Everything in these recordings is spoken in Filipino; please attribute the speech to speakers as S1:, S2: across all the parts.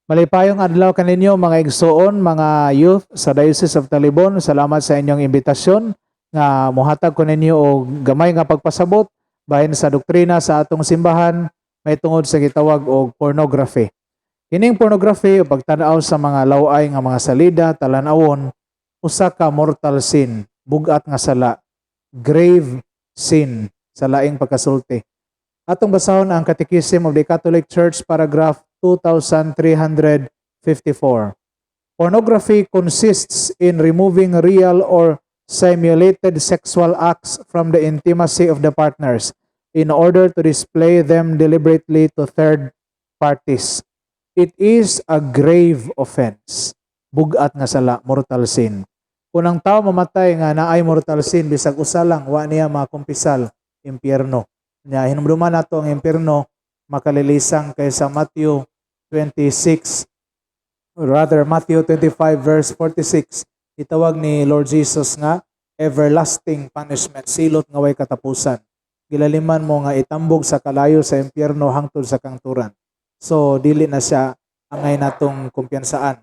S1: Malipayong adlaw kaninyo mga igsoon, mga youth sa Diocese of Talibon. Salamat sa inyong imbitasyon nga mohatag ko ninyo og gamay nga pagpasabot bahin sa doktrina sa atong simbahan may tungod sa gitawag og pornography. Kining pornography o pagtan-aw sa mga laway nga mga salida talan-awon usa ka mortal sin, bugat nga sala, grave sin sa laing pagkasulti. Atong basahon ang Catechism of the Catholic Church, paragraph 2354. Pornography consists in removing real or simulated sexual acts from the intimacy of the partners in order to display them deliberately to third parties. It is a grave offense. Bugat nga sala, mortal sin. Kung ang tao mamatay nga naay mortal sin, bisag usa lang, wa niya makumpisal, impyerno. Nya hinumduman nato ang impyerno makalilisang kaysa Matthew 26, or rather Matthew 25 verse 46, itawag ni Lord Jesus nga everlasting punishment, silot nga way katapusan. Gilaliman mo nga itambog sa kalayo sa impyerno hangtod sa kangturan. So dili na siya angay natong kumpiyansaan.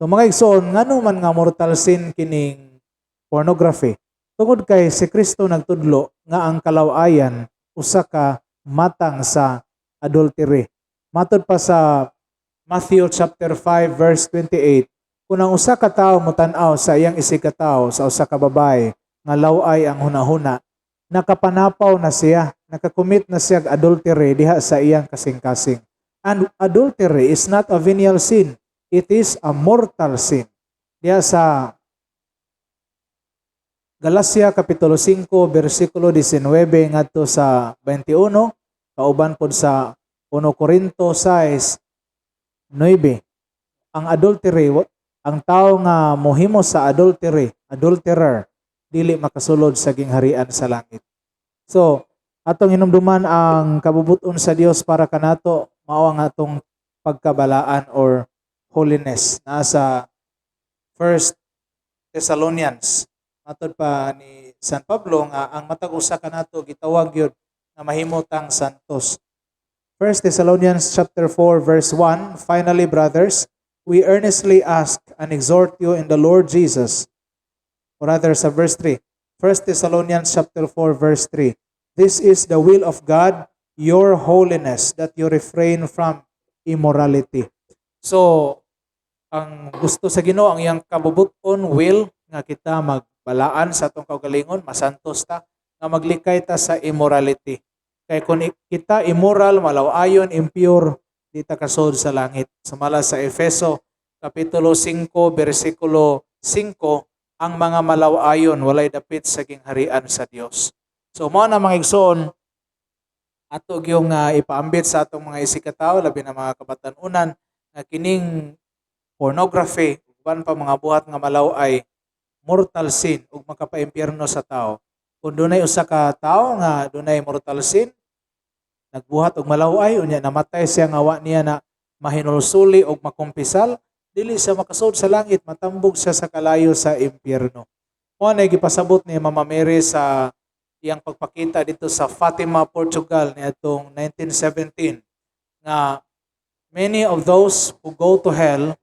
S1: So mga igsoon, ngano man nga mortal sin kining pornography? Tungod kay si Kristo nagtudlo nga ang kalawayan usa ka matang sa adultery. Matod pa sa Matthew chapter 5 verse 28, kung ang usa ka tawo mutan-aw sa iyang isikatawo sa usa ka babae nga laway ang hunahuna, nakapanapaw na siya, nakakumit na siya adultery diha sa iyang kasing-kasing. And adultery is not a venial sin, it is a mortal sin. Diha sa Galacia kapitulo 5 bersikulo 19 ngadto sa 21, kauban pod sa 1 Corinto 6:9. Ang adultery, ang tao nga mohimo sa adultery, adulterer, dili makasulod sa gingharian sa langit. So, atong hinumduman ang kabubuton sa Dios para kanato, mao ang atong pagkabalaan or holiness. Nasa 1 Thessalonians, matod pa ni San Pablo nga ang matag usa kanato gitawag yun nga mahimutang santos. 1 Thessalonians chapter 4 verse 1, finally brothers, we earnestly ask and exhort you in the Lord Jesus. Or rather sa verse 3, 1 Thessalonians chapter 4 verse 3, this is the will of God, your holiness, that you refrain from immorality. So, ang gusto sa Ginoo ang iyang kabubuton will nga kita magbalaan sa atong kaugalingon, masantos ta, nga maglikay ta sa immorality. Kaya kung kita immoral, malawayon, impure, di ta kasod sa langit. Sumala sa Efeso kapitulo 5 bersikulo 5, ang mga malawayon walay dapit sa gingharian sa Dios. So mao na mga igsoon, ato yung ipaambit sa atong mga isikataw, labi na mga kabatanunan, nga kining pornography, uban pa mga buhat nga malaway, mortal sin ug makapaimpyerno sa tao. Kung dunay usa ka tawo nga dunay mortal sin, nagbuhat og malaway unya namatay siya nga wa niya na mahinulsuli og makumpisal, dili siya makasud sa langit, matambog siya sa kalayo sa impyerno. Mo na gipasabot ni Mama Mary sa iyang pagpakita dito sa Fatima, Portugal niadtong 1917 nga many of those who go to hell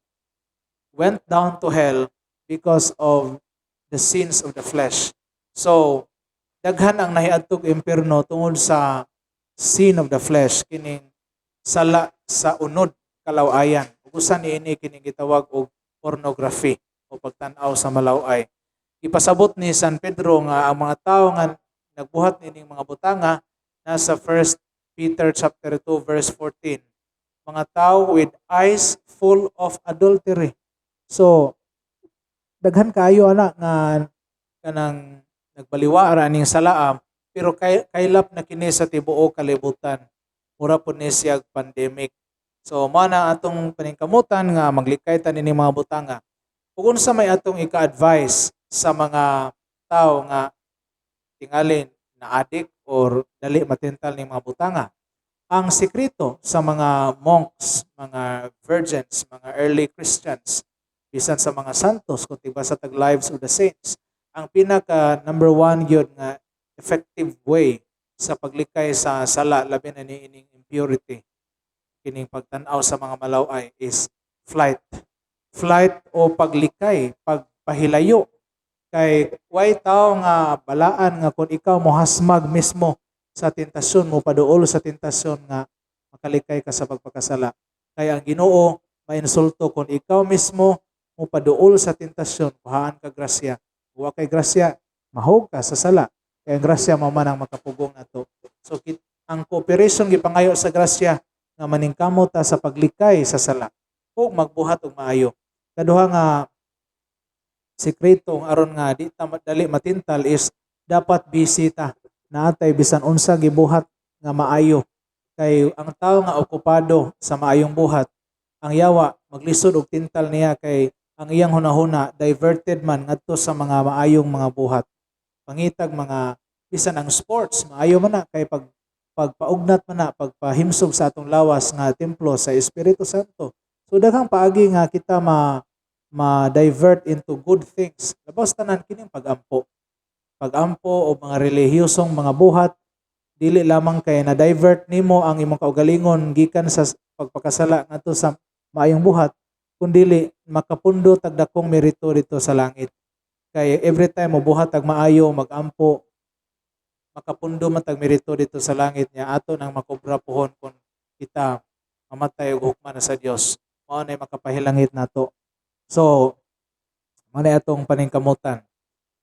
S1: went down to hell because of the sins of the flesh. So, daghan ang nahiadtog impyerno tungod sa sin of the flesh, kining sala sa unod kalawayan. Ugusan niini kining gitawag og pornography o pagtan-aw sa malaway. Ipasabot ni San Pedro nga ang mga tawo nga nagbuhat nining mga butanga nasa 1 Peter chapter 2 verse 14. Mga tao with eyes full of adultery. So, daghan kaayo ana nga kanang nagbaliwa ra ning salaam, pero kaylap na kini sa tibuok kalibutan. Mura po ni siya pandemic. So mao na atong paningkamutan nga maglikay ta nining mga butanga. Ug unsa may atong ika-advise sa mga tao nga tingalin na addict or dali matintal ning mga butanga. Ang sekreto sa mga monks, mga virgins, mga early Christians, bisan sa mga santos kung tiba sa tag lives of the saints, ang pinaka number one yun nga effective way sa paglikay sa sala labi na ni ining impurity kining pagtan-aw sa mga malaway is flight. Flight o paglikay, pagpahilayo. Kay way tao nga balaan nga kung ikaw mohasmag mismo sa tentasyon mo paduol sa tentasyon nga makalikay ka sa pagpakasala. Kaya ang Ginoo mainsulto kung ikaw mismo mo paduol sa tentasyon, kuhaan ka grasya. Wa kay grasya, mahog ka sa sala. Kaya ang grasya maman ang makapugong nato. So ang cooperation gipangayo sa grasya nga maningkamot ta sa paglikay sa sala ug magbuhat og maayo. Kaduha nga sikreto aron nga di ta dali matintal is dapat bisita naatay bisan unsa gibuhat nga maayo. Kay ang tao nga okupado sa maayong buhat, ang yawa maglisod og tintal niya kay ang iyang hunahuna diverted man ngadto sa mga maayong mga buhat. Pangitag mga bisan ang sports maayo man na kay pagpaugnat man na pagpahimsog sa atong lawas nga templo sa Espiritu Santo. So daghang paagi nga kita ma-divert into good things. Labas tanan kining pagampo. Pagampo o mga relihiyosong mga buhat dili lamang kay na divert nimo ang imong kaugalingon gikan sa pagpakasala ngadto sa maayong buhat, kundi makapundo tag dakong merito dito sa langit. Kay every time mo buhat tag maayo magampo, makapundo man tag merito dito sa langit niya ato nang makobra pohon kung kita mamatay og hukman na sa Dios. Mao nay makapahilangit nato. So, manay atong paningkamutan.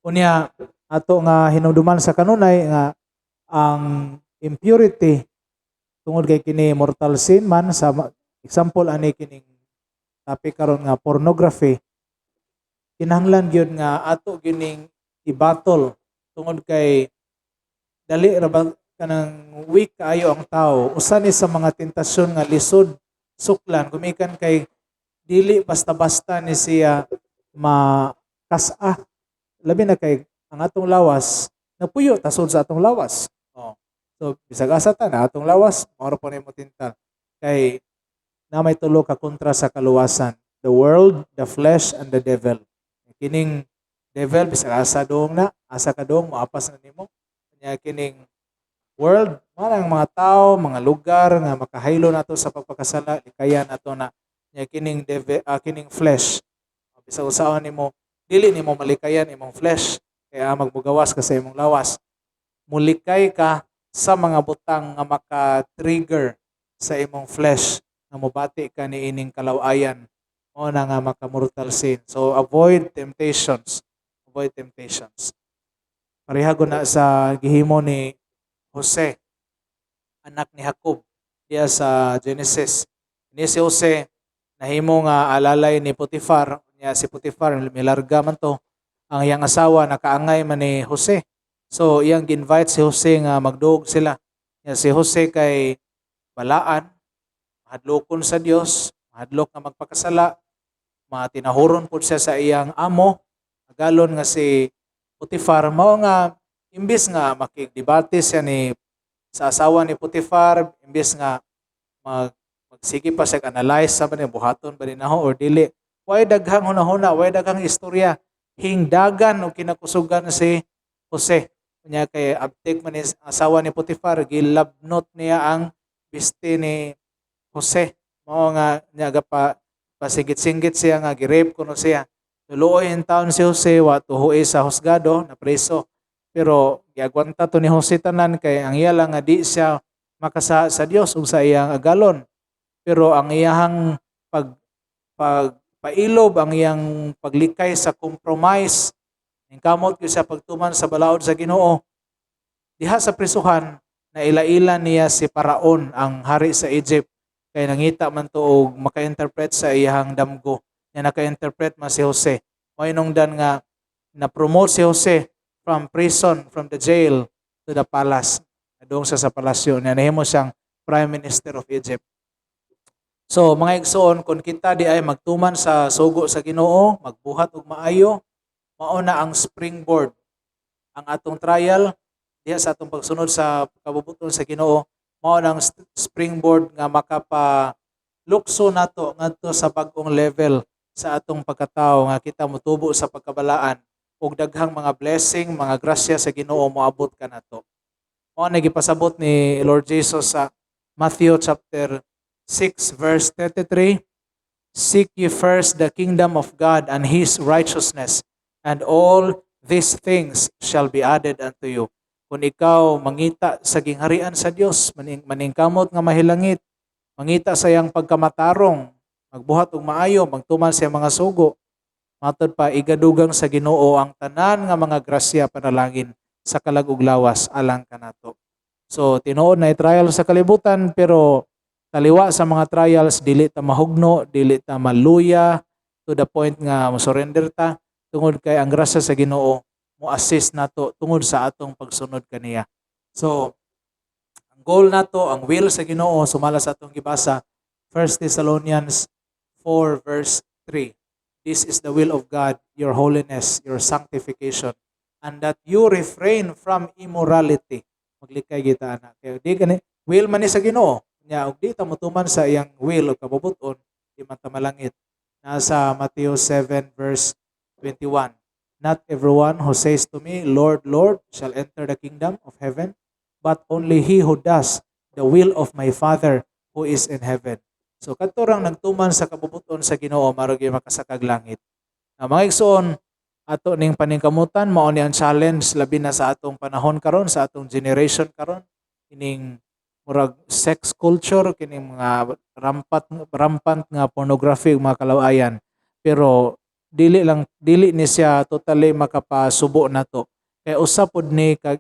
S1: Unya, ato nga hinumduman sa kanunay nga ang impurity tungod kay kini mortal sin man sa example ani kining topic karon nga pornography. Kinahanglan gyud nga ato gining i-battle tungod kay dali ra ba kanang weak kaayo ang tao. Usa ni sa mga tentasyon nga lisod suklan gumikan kay dili basta-basta ni siya makasa. Labi na kay ang atong lawas, napuyo tasod sa atong lawas. Oh. So, bisag asa ta na atong lawas, mao pa nimo tintal. Kay na may tulo ka kontra sa kaluwasan. The world, the flesh, and the devil. Kining devil, bisag asa doong na, asa ka doong, maapas na nimo. Kanya kining world, marang mga tao, mga lugar, nga makahaylo nato sa pagpakasala, likayan nato na nya kining kining flesh bisa usaon nimo dili nimo malikayan imong flesh kaya magmugawas ka sa imong lawas, mulikay ka sa mga butang nga maka-trigger sa imong flesh nga mobati ka ni ining kalawayan o na nga maka-mortal sin. So avoid temptations, pareha na sa gihimo ni Jose anak ni Jacob diya sa Genesis. Ni si Jose nahimo nga alalay ni Potifar, niya si Potifar milarga man to, ang iyang asawa nakaangay man ni Jose. So iyang gi-invite si Jose nga magduog sila. Niya si Jose kay balaan, mahadlokon sa Dios, mahadlok nga magpakasala, matinahuron pud siya sa iyang amo, agalon nga si Potifar mao nga imbis nga makigdebate siya ni sa asawa ni Potifar, imbis nga magsige pa siya analyze sa man buhaton ba din or dili. Way daghang hunahuna, way daghang istorya. Hingdagan o kinakusugan si Jose. Kanya kay abtik man ni asawa ni Potifar, gilabnot niya ang biste ni Jose. Mao nga niya pa pasinggit-singgit siya nga gi-rape kuno siya. Tuluoy in taon si Jose wa tuhoy sa husgado na preso. Pero giagwanta to ni Jose tanan kay ang iya lang nga di siya makasa sa Dios ug sa iyang agalon. Pero ang iyang pailob, ang iyang paglikay sa compromise, ang kamot sa pagtuman sa balaod sa Ginoo, diha sa prisuhan, na ila-ila niya si Paraon, ang hari sa Egypt, kay nangita man to og maka-interpret sa iyang damgo, niya naka-interpret man si Jose. May nungdan nga na-promote si Jose from prison, from the jail to the palace. Doon sa palasyo, niya nahimo siyang Prime Minister of Egypt. So mga igsoon, kung kita di ay magtuman sa sugo sa Ginoo, magbuhat og maayo, mao na ang springboard. Ang atong trial diha sa atong pagsunod sa kabubuton sa Ginoo, mao na ang springboard nga makapalukso nato ngadto sa bag-ong level sa atong pagkatao nga kita motubo sa pagkabalaan ug daghang mga blessing, mga grasya sa Ginoo moabot ka nato. Mao na gipasabot ni Lord Jesus sa Matthew chapter 6 verse 33, seek ye first the kingdom of God and His righteousness, and all these things shall be added unto you. Kung ikaw mangita sa gingharian sa Dios, maningkamot nga mahilangit, mangita sa iyang pagkamatarong, magbuhat og maayo, magtuman sa iyang mga sugo, matod pa igadugang sa Ginoo ang tanan nga mga grasya panalangin sa kalag ug lawas alang kanato. So tinuod na trial sa kalibutan, pero taliwa sa mga trials dili ta mahugno, dili ta maluya to the point nga mo-surrender ta tungod kay ang grasya sa Ginoo mo assist nato tungod sa atong pagsunod kaniya. So ang goal nato, ang will sa Ginoo sumala sa atong gibasa 1 Thessalonians 4 verse 3. This is the will of God, your holiness, your sanctification, and that you refrain from immorality. Maglikay kita ana. Kaya di gani will man ni sa Ginoo. Nya og di ta motuman sa iyang will o kabubuton, di man ta malangit. Nasa Matthew 7 verse 21. Not everyone who says to me, Lord, Lord, shall enter the kingdom of heaven, but only he who does the will of my Father who is in heaven. So kadto nagtuman sa kabubuton sa Ginoo marag makasakag langit. Mga igsoon, ato ning paningkamutan mao ni ang challenge labi na sa atong panahon karon, sa atong generation karon, ining murag sex culture, kining mga rampant nga pornography ug mga kalawayan. Pero dili ni siya totally makapasubo nato. Kay usa pod ni ka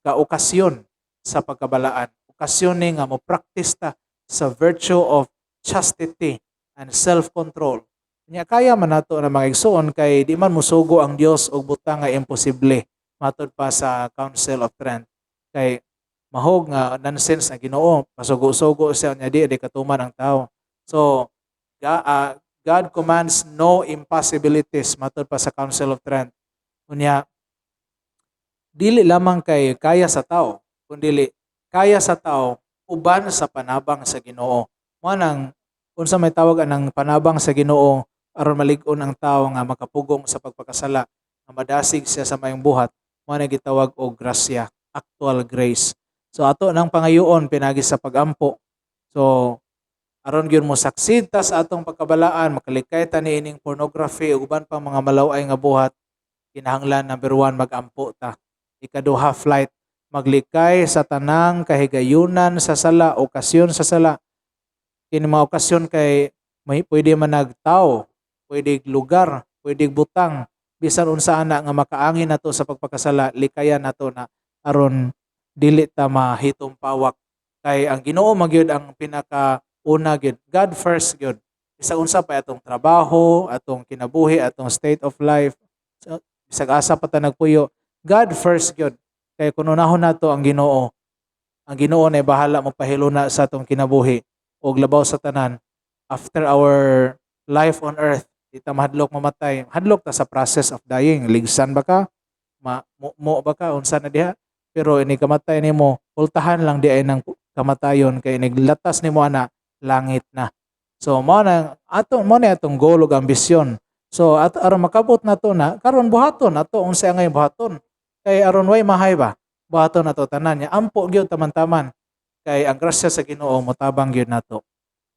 S1: okasyon sa pagkabalaan. Okasyon ni nga mo practice ta sa virtue of chastity and self-control. Nya kaya man nato na mga igsoon kay di man musugo ang Dios og butang nga imposible matod pa sa Council of Trent. Kay mahog nga nonsense na Ginoo, pasugo-sugo siya nya di katuman ang tao. So God commands no impossibilities matod pa sa Council of Trent. Unya dili lamang kay kaya sa tao, kundi kaya sa tao uban sa panabang sa Ginoo. Mo nang unsa may tawag anang panabang sa Ginoo aron malig-on ang tao nga makapugong sa pagpakasala, nga madasig siya sa mayong buhat, mo na gitawag og grasya, actual grace. So ato nang pangayoon pinagi sa pagampo. So aron gyud mo succeed ta sa atong pagkabalaan, makalikay ta niining pornography ug uban pang mga malaway nga buhat, kinahanglan number 1 magampo ta. Ikaduha, flight, maglikay sa tanang kahigayunan sa sala, okasyon sa sala. Kini mga okasyon kay may pwede man nagtaw, pwede lugar, pwede butang, bisan unsa ana nga makaangin nato sa pagpakasala, likayan nato na aron dili ta mahitong pawak. Kay ang Ginoo magyud ang pinakauna gyud. God first gyud. Bisag unsa pa atong trabaho, atong kinabuhi, atong state of life, so, bisag asa pa ta nagpuyo, God first gyud. Kay kun unahon nato ang Ginoo na bahala magpahiluna sa atong kinabuhi og labaw sa tanan. After our life on earth, di ta mahadlok mamatay. Hadlok ta sa process of dying. Ligsan ba ka? Mo ba ka? Unsa na diha? Pero ini kamatay nimo, ultahan lang di ay nang kamatayon kay niglatas nimo ana langit na. So mo na atong goal ug ambisyon. So aron makabot nato na karon buhaton nato unsa nga buhaton. Kay aron way mahay ba? Buhaton nato tanan nya ampo gyud taman-taman. Kay ang grasya sa Ginoo motabang gyud nato.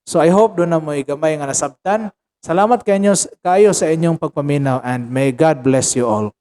S1: So I hope do na mo gamay nga nasabtan. Salamat kayo sa inyong pagpaminaw and may God bless you all.